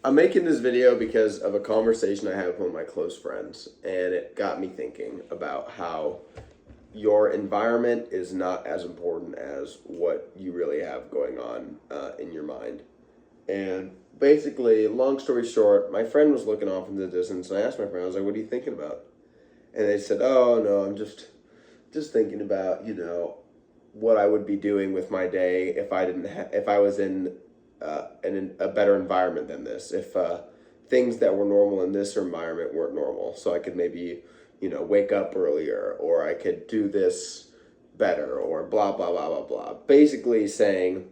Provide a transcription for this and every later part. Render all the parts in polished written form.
I'm making this video because of a conversation I had with one of my close friends, and it got me thinking about how your environment is not as important as what you really have going on in your mind. And basically, long story short, my friend was looking off in the distance, and I asked my friend, I was like, "What are you thinking about?" And they said, "Oh no, I'm just thinking about what I would be doing with my day if I didn't if I was in a better environment than this. If things that were normal in this environment weren't normal, so I could maybe wake up earlier, or I could do this better, or blah blah blah blah blah." Basically saying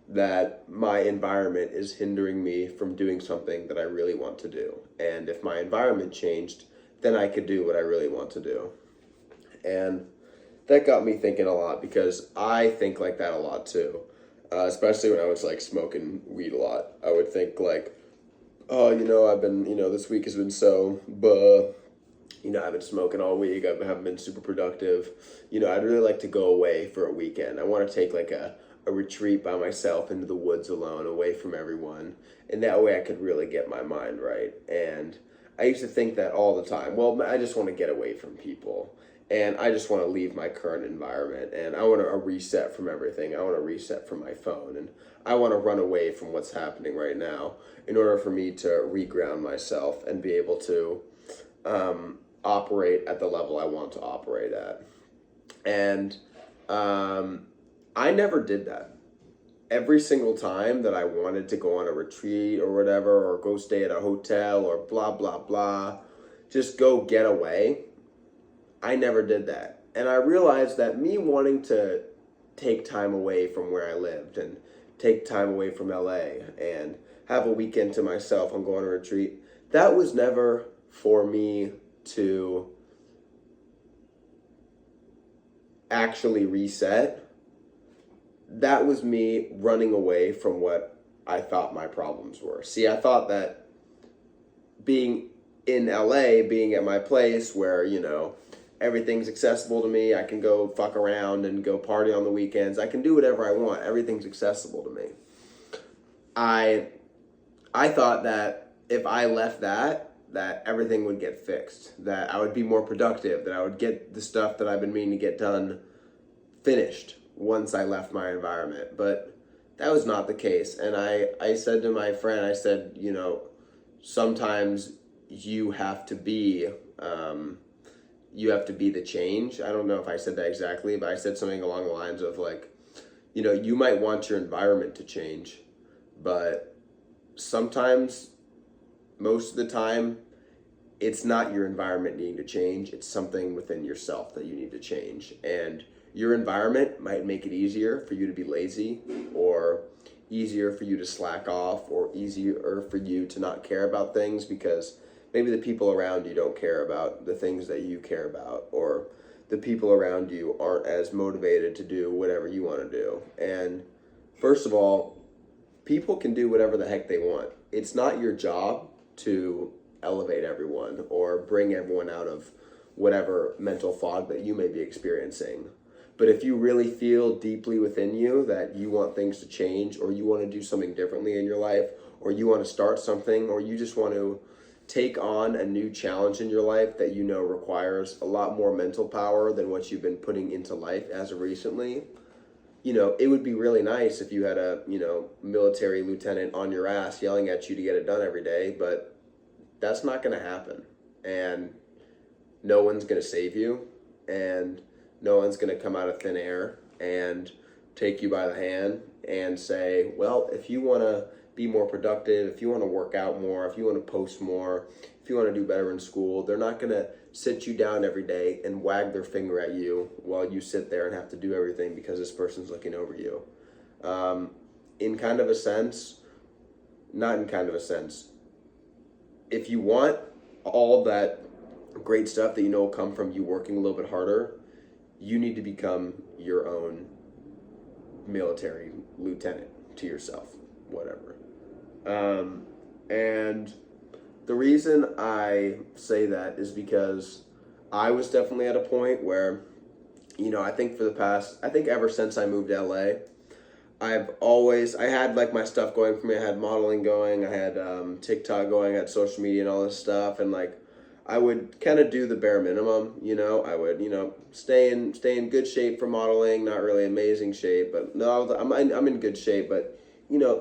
that my environment is hindering me from doing something that I really want to do, and if my environment changed, then I could do what I really want to do. And that got me thinking a lot because I think like that a lot too. Especially when I was like smoking weed a lot, I would think like, oh, I've been, this week has been so, I've been smoking all week. I haven't been super productive. I'd really like to go away for a weekend. I want to take like a retreat by myself into the woods alone, away from everyone. And that way I could really get my mind right. And I used to think that all the time. Well, I just want to get away from people. And I just want to leave my current environment. And I want to reset from everything. I want to reset from my phone. And I want to run away from what's happening right now in order for me to reground myself and be able to operate at the level I want to operate at. And I never did that. Every single time that I wanted to go on a retreat or whatever, or go stay at a hotel or blah, blah, blah, just go get away, I never did that. And I realized that me wanting to take time away from where I lived and take time away from LA and have a weekend to myself and go on a retreat, that was never for me to actually reset. That was me running away from what I thought my problems were. See, I thought that being in LA, being at my place where, everything's accessible to me, I can go fuck around and go party on the weekends, I can do whatever I want, everything's accessible to me. I I thought that if I left that everything would get fixed, that I would be more productive, that I would get the stuff that I've been meaning to get done finished once I left my environment. But that was not the case. And I said to my friend, I said, sometimes you have to be, you have to be the change. I don't know if I said that exactly, but I said something along the lines of like, you might want your environment to change, but sometimes, most of the time, it's not your environment needing to change, it's something within yourself that you need to change. And your environment might make it easier for you to be lazy, or easier for you to slack off, or easier for you to not care about things because maybe the people around you don't care about the things that you care about, or the people around you aren't as motivated to do whatever you want to do. And first of all, people can do whatever the heck they want. It's not your job to elevate everyone or bring everyone out of whatever mental fog that you may be experiencing. But if you really feel deeply within you that you want things to change, or you want to do something differently in your life, or you want to start something, or you just want to take on a new challenge in your life that requires a lot more mental power than what you've been putting into life as of recently, it would be really nice if you had a, military lieutenant on your ass yelling at you to get it done every day, but that's not going to happen. And no one's going to save you, and no one's going to come out of thin air and take you by the hand and say, well, if you want to be more productive, if you want to work out more, if you want to post more, if you want to do better in school, they're not going to sit you down every day and wag their finger at you while you sit there and have to do everything because this person's looking over you. In kind of a sense, not in kind of a sense, if you want all that great stuff that will come from you working a little bit harder, you need to become your own military lieutenant to yourself, whatever. And the reason I say that is because I was definitely at a point where, I think ever since I moved to LA, I had like my stuff going for me. I had modeling going, I had TikTok going, I had social media and all this stuff, and like I would kind of do the bare minimum. I would stay in good shape for modeling. Not really amazing shape, but no, I'm in good shape. But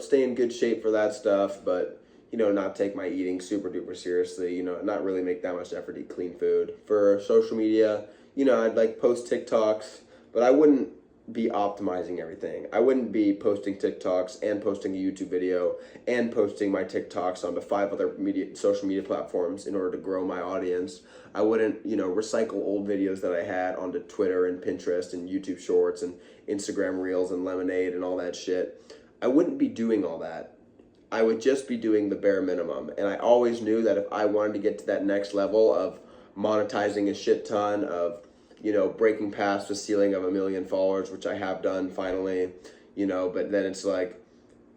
stay in good shape for that stuff. But not take my eating super duper seriously. Not really make that much effort to eat clean food. For social media, I'd like post TikToks, but I wouldn't be optimizing everything. I wouldn't be posting TikToks and posting a YouTube video and posting my TikToks onto 5 other social media platforms in order to grow my audience. I wouldn't, recycle old videos that I had onto Twitter and Pinterest and YouTube Shorts and Instagram Reels and Lemonade and all that shit. I wouldn't be doing all that. I would just be doing the bare minimum. And I always knew that if I wanted to get to that next level of monetizing a shit ton, of breaking past the ceiling of 1 million followers, which I have done finally, but then it's like,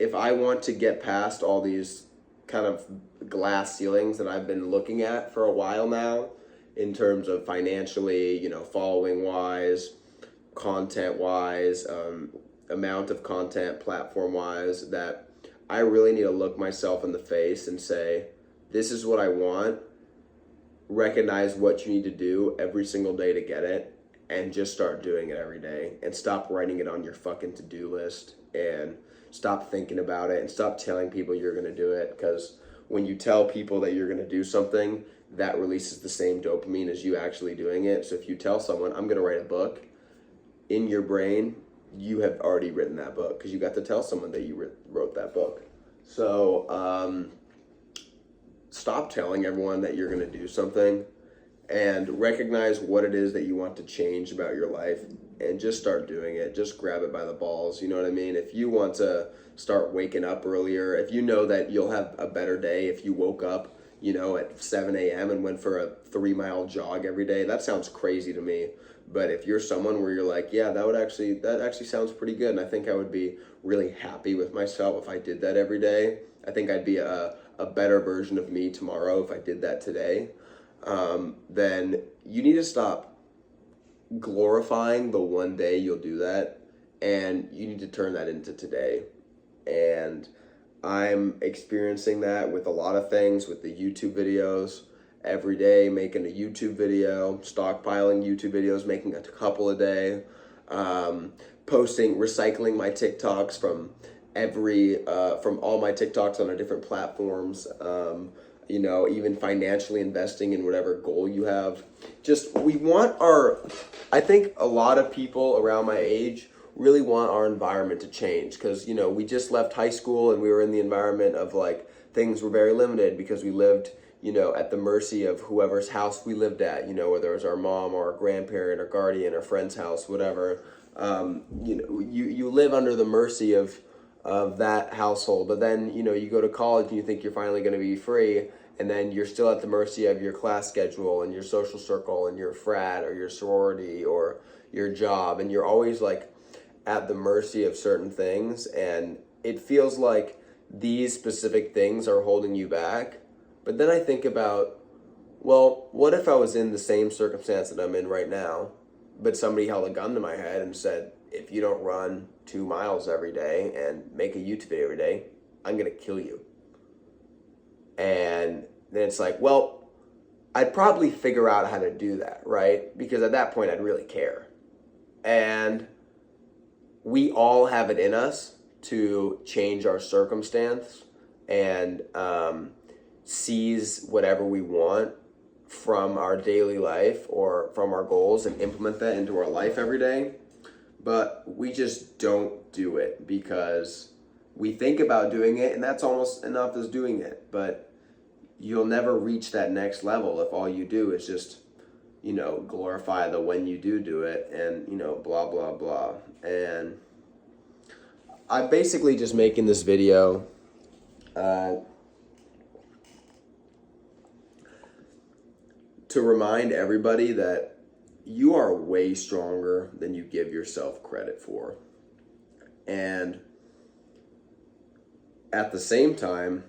if I want to get past all these kind of glass ceilings that I've been looking at for a while now, in terms of financially, following wise, content wise, amount of content, platform wise, that I really need to look myself in the face and say, this is what I want. Recognize what you need to do every single day to get it, and just start doing it every day, and stop writing it on your fucking to-do list, and stop thinking about it, and stop telling people you're going to do it, because when you tell people that you're going to do something, that releases the same dopamine as you actually doing it. So if you tell someone, I'm going to write a book, in your brain, you have already written that book, because you got to tell someone that you wrote that book. So stop telling everyone that you're going to do something, and recognize what it is that you want to change about your life, and just start doing it. Just grab it by the balls. You know what I mean? If you want to start waking up earlier, if you know that you'll have a better day if you woke up, at 7 a.m. and went for a 3-mile jog every day, that sounds crazy to me. But if you're someone where you're like, yeah, that actually sounds pretty good, and I think I would be really happy with myself if I did that every day. I think I'd be a better version of me tomorrow if I did that today. Then you need to stop glorifying the one day you'll do that, and you need to turn that into today. And I'm experiencing that with a lot of things, with the YouTube videos. Every day making a YouTube video, stockpiling YouTube videos, making a couple a day, recycling my TikToks from all my TikToks on different platforms, even financially investing in whatever goal you have. I think a lot of people around my age really want our environment to change, because, we just left high school and we were in the environment of like, things were very limited because we lived at the mercy of whoever's house we lived at, whether it was our mom or our grandparent or guardian or friend's house, whatever. You live under the mercy of that household, but then, you go to college and you think you're finally going to be free, and then you're still at the mercy of your class schedule and your social circle and your frat or your sorority or your job, and you're always like at the mercy of certain things, and it feels like these specific things are holding you back. But then I think about, well, what if I was in the same circumstance that I'm in right now, but somebody held a gun to my head and said, if you don't run 2 miles every day and make a YouTube video every day, I'm going to kill you. And then it's like, well, I'd probably figure out how to do that, right? Because at that point, I'd really care. And we all have it in us to change our circumstance and seize whatever we want from our daily life or from our goals and implement that into our life every day. But we just don't do it because we think about doing it, and that's almost enough as doing it. But you'll never reach that next level if all you do is just, glorify the when you do it and, blah, blah, blah. And I'm basically just making this video to remind everybody that you are way stronger than you give yourself credit for. And at the same time,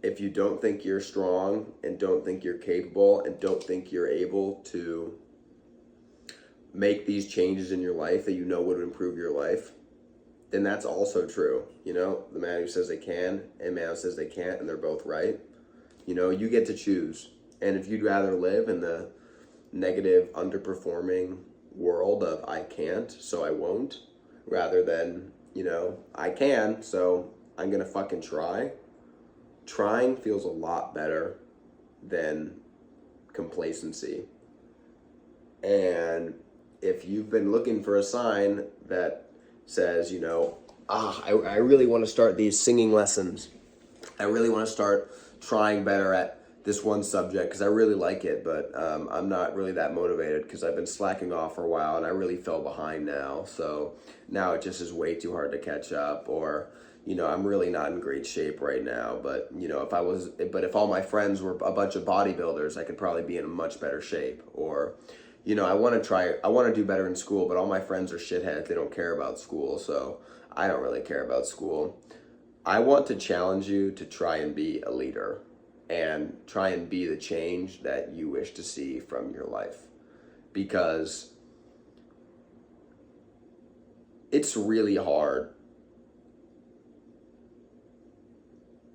if you don't think you're strong and don't think you're capable and don't think you're able to make these changes in your life that would improve your life, then that's also true. You know, the man who says they can and man who says they can't, and they're both right. You know, you get to choose. And if you'd rather live in the negative, underperforming world of I can't, so I won't, rather than, you know, I can, so I'm gonna fucking try. Trying feels a lot better than complacency. And if you've been looking for a sign that says, you know, I really want to start these singing lessons. I really want to start trying better at this one subject because I really like it, but I'm not really that motivated because I've been slacking off for a while and I really fell behind now. So now it just is way too hard to catch up, or, you know, I'm really not in great shape right now. But, you know, if all my friends were a bunch of bodybuilders, I could probably be in much better shape. Or, you know, I want to do better in school, but all my friends are shitheads. They don't care about school, so I don't really care about school. I want to challenge you to try and be a leader and try and be the change that you wish to see from your life. Because it's really hard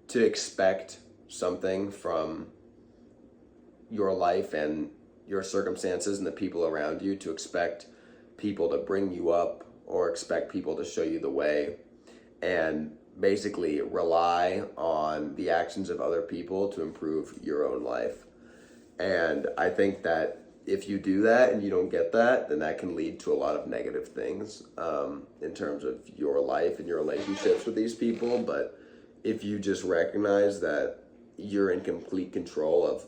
to expect something from your life and your circumstances and the people around you, to expect people to bring you up or expect people to show you the way, and basically rely on the actions of other people to improve your own life. And I think that if you do that and you don't get that, then that can lead to a lot of negative things in terms of your life and your relationships with these people. But if you just recognize that you're in complete control of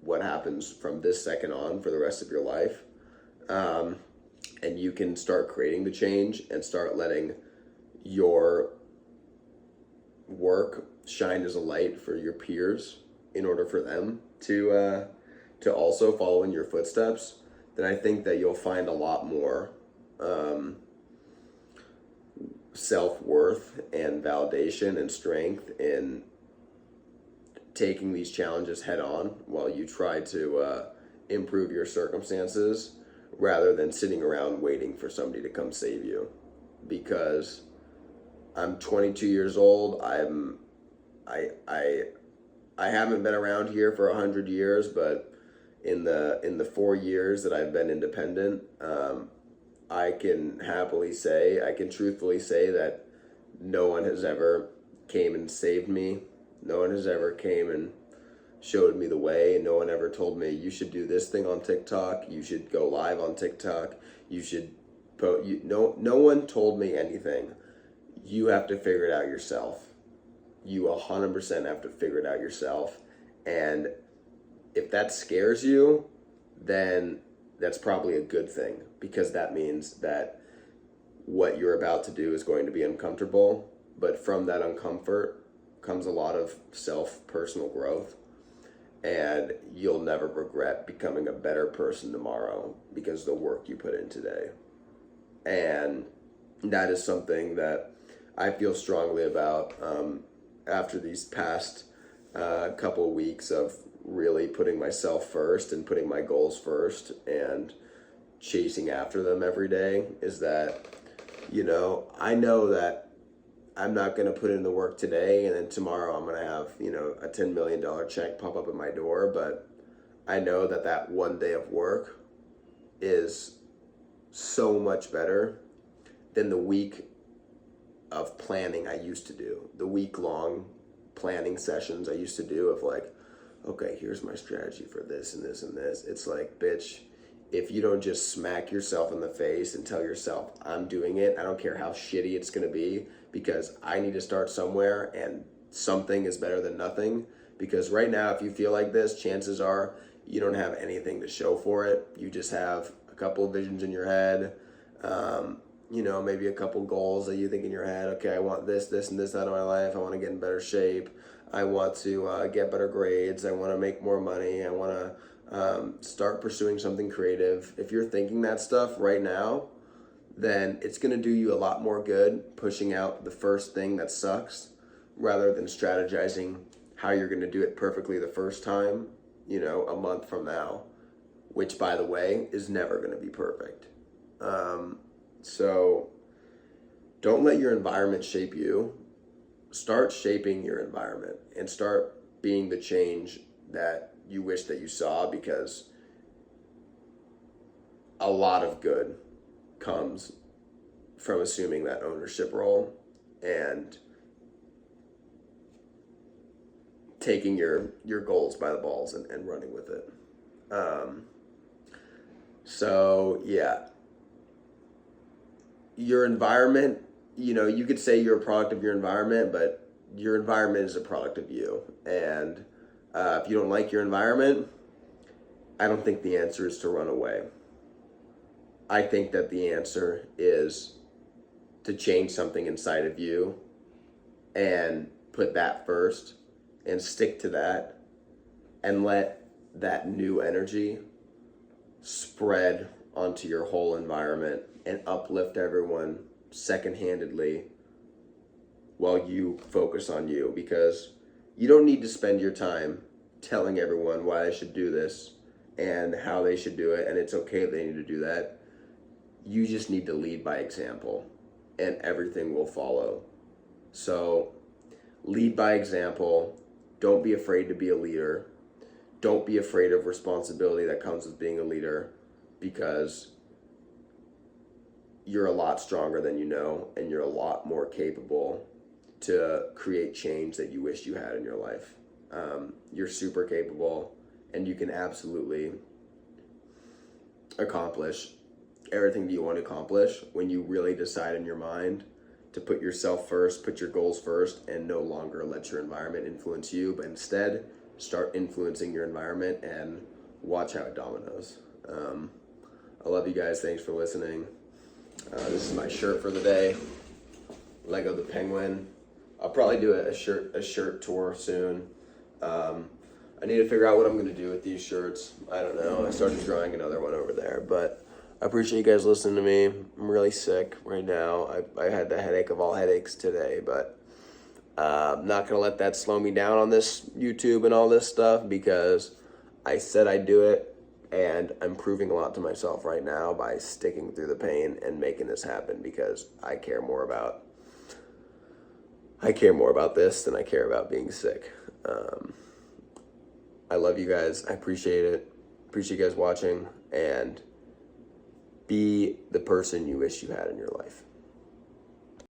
what happens from this second on for the rest of your life, and you can start creating the change and start letting your work shine as a light for your peers in order for them to also follow in your footsteps, then I think that you'll find a lot more self-worth and validation and strength in taking these challenges head on while you try to improve your circumstances, rather than sitting around waiting for somebody to come save you. Because I'm 22 years old. I haven't been around here for 100 years, but in the 4 years that I've been independent, I can truthfully say that no one has ever came and saved me. No one has ever came and showed me the way. No one ever told me, you should do this thing on TikTok. You should go live on TikTok. You should no one told me anything. You have to figure it out yourself. You 100% have to figure it out yourself. And if that scares you, then that's probably a good thing, because that means that what you're about to do is going to be uncomfortable. But from that uncomfort comes a lot of personal growth. And you'll never regret becoming a better person tomorrow because of the work you put in today. And that is something that I feel strongly about after these past couple of weeks of really putting myself first and putting my goals first and chasing after them every day, is that, you know, I know that I'm not going to put in the work today and then tomorrow I'm going to have, you know, a $10 million check pop up at my door. But I know that that one day of work is so much better than the week of planning I used to do, the week-long planning sessions I used to do of like, okay, here's my strategy for this and this and this. It's like, bitch, if you don't just smack yourself in the face and tell yourself, I'm doing it, I don't care how shitty it's going to be, because I need to start somewhere, and something is better than nothing. Because right now, if you feel like this, chances are you don't have anything to show for it. You just have a couple of visions in your head, you know, maybe a couple goals that you think in your head. Okay, I want this, this, and this out of my life. I want to get in better shape. I want to get better grades. I want to make more money. I want to start pursuing something creative. If you're thinking that stuff right now, then it's going to do you a lot more good pushing out the first thing that sucks, rather than strategizing how you're going to do it perfectly the first time, you know, a month from now, which, by the way, is never going to be perfect. So don't let your environment shape you. Start shaping your environment and start being the change that you wish that you saw, because a lot of good comes from assuming that ownership role and taking your goals by the balls and running with it. So yeah, your environment, you could say you're a product of your environment, but your environment is a product of you. And if you don't like your environment, I don't think the answer is to run away. I think that the answer is to change something inside of you and put that first and stick to that and let that new energy spread onto your whole environment and uplift everyone second-handedly while you focus on you, because you don't need to spend your time telling everyone why they should do this and how they should do it, and it's okay if they need to do that. You just need to lead by example and everything will follow. So lead by example. Don't be afraid to be a leader. Don't be afraid of responsibility that comes with being a leader, because you're a lot stronger than you know, and you're a lot more capable to create change that you wish you had in your life. You're super capable, and you can absolutely accomplish everything that you want to accomplish when you really decide in your mind to put yourself first, put your goals first, and no longer let your environment influence you, but instead start influencing your environment and watch how it dominoes. I love you guys. Thanks for listening. This is my shirt for the day. Lego the Penguin. I'll probably do a shirt tour soon. I need to figure out what I'm going to do with these shirts. I don't know. I started drawing another one over there, but I appreciate you guys listening to me. I'm really sick right now. I had the headache of all headaches today, but I'm not going to let that slow me down on this YouTube and all this stuff, because I said I'd do it, and I'm proving a lot to myself right now by sticking through the pain and making this happen, because I care more about this than I care about being sick. I love you guys. I appreciate it. Appreciate you guys watching, and be the person you wish you had in your life.